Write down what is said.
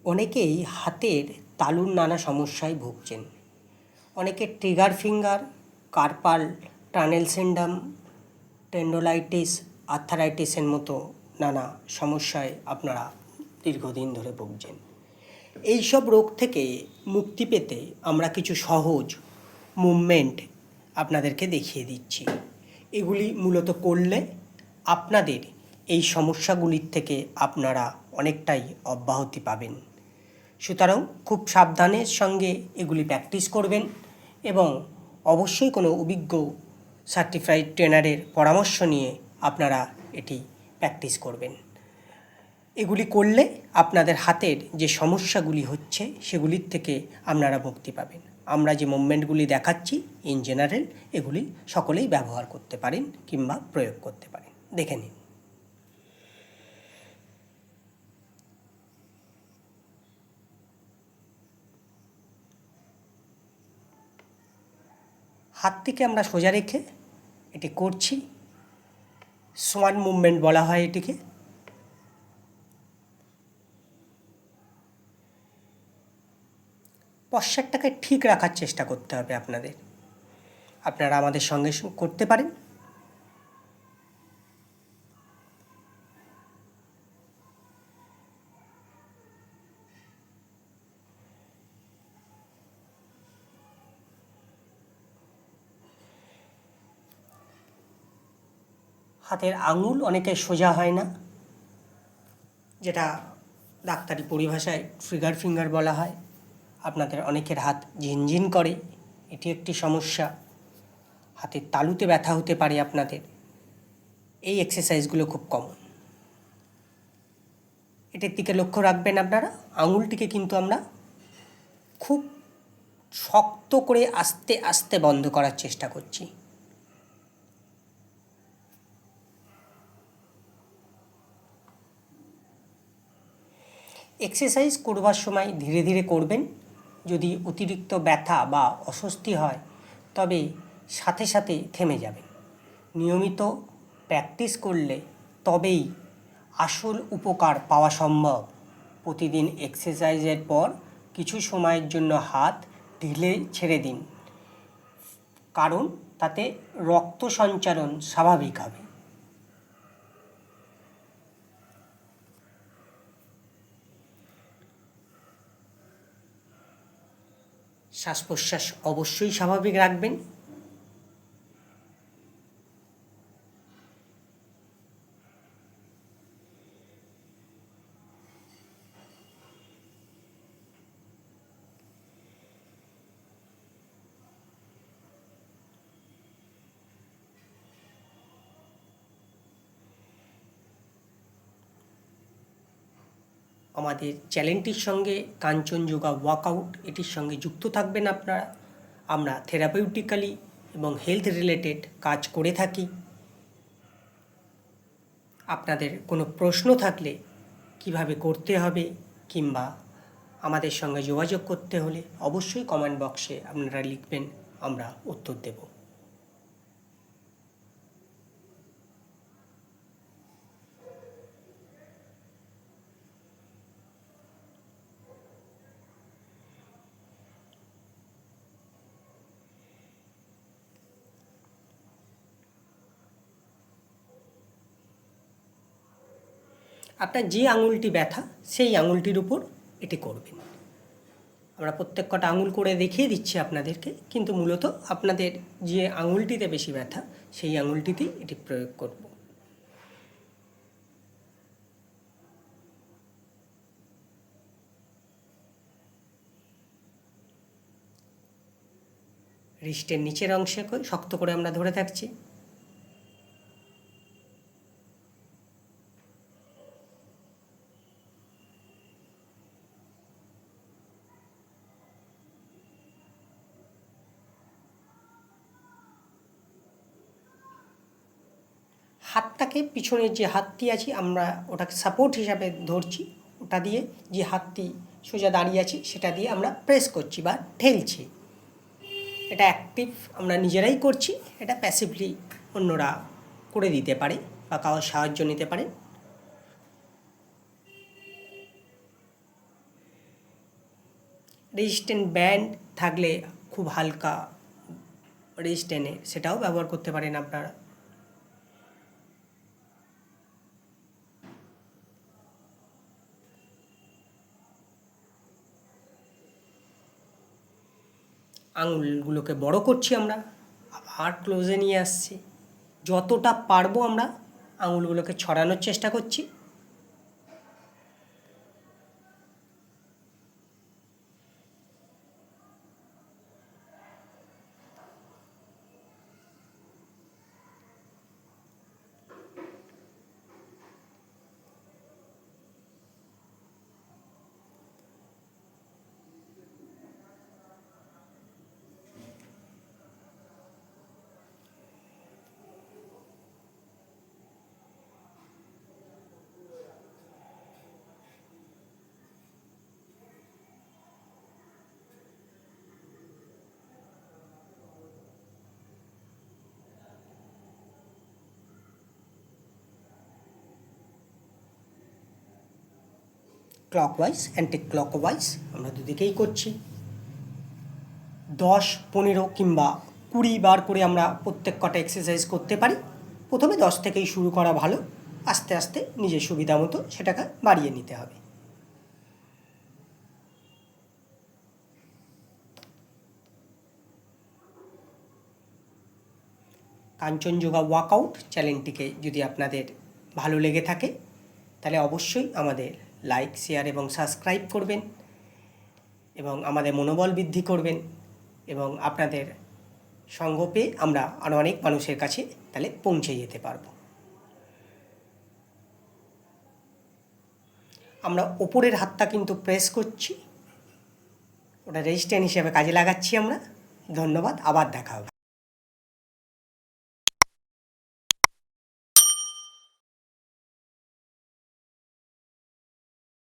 অনেকেই হাতের তালুর নানা সমস্যায় ভুগছেন। অনেকের trigger finger, carpal tunnel syndrome, tendonitis, আর্থারাইটিসের মতো নানা সমস্যায় আপনারা দীর্ঘদিন ধরে ভুগছেন। এইসব রোগ থেকে মুক্তি পেতে আমরা কিছু সহজ মুভমেন্ট আপনাদেরকে দেখিয়ে দিচ্ছি। এগুলি মূলত করলে আপনাদের এই সমস্যাগুলির থেকে আপনারা অনেকটাই অব্যাহতি পাবেন। সুতরাং খুব সাবধানের সঙ্গে এগুলি প্র্যাকটিস করবেন এবং অবশ্যই কোনো অভিজ্ঞ সার্টিফাইড ট্রেনারের পরামর্শ নিয়ে আপনারা এটি প্র্যাকটিস করবেন। এগুলি করলে আপনাদের হাতের যে সমস্যাগুলি হচ্ছে সেগুলির থেকে আপনারা মুক্তি পাবেন। আমরা যে মুভমেন্টগুলি দেখাচ্ছি ইন জেনারেল এগুলি সকলেই ব্যবহার করতে পারেন কিংবা প্রয়োগ করতে পারেন। দেখে নিন। হাতটিকে আমরা সোজা রেখে এটি করছি। সোয়ান মুভমেন্ট বলা হয় এটিকে। পশ্চারটাকে ঠিক রাখার চেষ্টা করতে হবে আপনাদের। আপনারা আমাদের সঙ্গে করতে পারেন। হাতের আঙুল অনেকের সোজা হয় না, যেটা ডাক্তারি পরিভাষায় ট্রিগার ফিঙ্গার বলা হয়। আপনাদের অনেকের হাত ঝিনঝিন করে, এটি একটি সমস্যা। হাতের তালুতে ব্যথা হতে পারে আপনাদের। এই এক্সারসাইজগুলো খুব কমন। এটার দিকে লক্ষ্য রাখবেন আপনারা। আঙুলটিকে কিন্তু আমরা খুব শক্ত করে আস্তে আস্তে বন্ধ করার চেষ্টা করছি। এক্সারসাইজ করবার সময় ধীরে ধীরে করবেন। যদি অতিরিক্ত ব্যথা বা অস্বস্তি হয় তবে সাথে সাথে থেমে যাবেন। নিয়মিত প্র্যাকটিস করলে তবেই আসল উপকার পাওয়া সম্ভব। প্রতিদিন এক্সারসাইজের পর কিছু সময়ের জন্য হাত ঢিলে ছেড়ে দিন, কারণ তাতে রক্ত সঞ্চারণ স্বাভাবিক হবে। শ্বাস প্রশ্বাস অবশ্যই স্বাভাবিক রাখবেন। আমাদের চ্যানেলটির সঙ্গে কাঞ্চনযোগা ওয়ার্কআউট এটির সঙ্গে যুক্ত থাকবেন আপনারা। আমরা থেরাপিউটিক্যালি এবং হেলথ রিলেটেড কাজ করে থাকি। আপনাদের কোনো প্রশ্ন থাকলে কিভাবে করতে হবে কিংবা আমাদের সঙ্গে যোগাযোগ করতে হলে অবশ্যই কমেন্ট বক্সে আপনারা লিখবেন, আমরা উত্তর দেব। আপনার যে আঙুলটি ব্যথা সেই আঙুলটির উপর এটি করবেন। আমরা প্রত্যেক কটা আঙুল করে দেখিয়ে দিচ্ছি আপনাদেরকে, কিন্তু মূলত আপনাদের যে আঙুলটিতে বেশি ব্যথা সেই আঙুলটিতেই এটি প্রয়োগ করব। রিস্টের নিচের অংশে শক্ত করে আমরা ধরে থাকছি। হাতটাকে পিছনের যে হাতটি আছে আমরা ওটাকে সাপোর্ট হিসাবে ধরছি, ওটা দিয়ে যে হাতটি সোজা দাঁড়িয়ে আছি সেটা দিয়ে আমরা প্রেস করছি বা ঠেলছি। এটা অ্যাক্টিভ আমরা নিজেরাই করছি, এটা প্যাসিভলি অন্যরা করে দিতে পারে বা কারোর সাহায্য নিতে পারে। রেজিস্ট্যান্ট ব্যান্ড থাকলে খুব হালকা রেজিস্ট্যান্টে সেটাও ব্যবহার করতে পারেন আপনারা। আঙুলগুলোকে বড় করছি আমরা, আবার ক্লোজে নিয়ে আসছি, যতটা পারবো আমরা আঙুলগুলোকে ছড়ানোর চেষ্টা করছি। ক্লকওয়াইজ অ্যান্টি ক্লকওয়াইজ আমরা দুদিকেই করছি। 10, 15 কিংবা 20 বার করে আমরা প্রত্যেক কটা এক্সারসাইজ করতে পারি। প্রথমে 10 থেকেই শুরু করা ভালো, আস্তে আস্তে নিজের সুবিধা মতো সেটাকে বাড়িয়ে নিতে হবে। কাঞ্চনজঙ্ঘা ওয়ার্কআউট চ্যানেলটিকে যদি আপনাদের ভালো লেগে থাকে তাহলে অবশ্যই আমাদের লাইক, শেয়ার এবং সাবস্ক্রাইব করবেন এবং আমাদের মনোবল বৃদ্ধি করবেন, এবং আপনাদের সঙ্গ পেয়ে আমরা আরও অনেক মানুষের কাছে তাহলে পৌঁছে যেতে পারব। আমরা ওপরের হাতটা কিন্তু প্রেস করছি, ওটা রেজিস্ট্যান্ট হিসেবে কাজে লাগাচ্ছি আমরা। ধন্যবাদ, আবার দেখা হবে।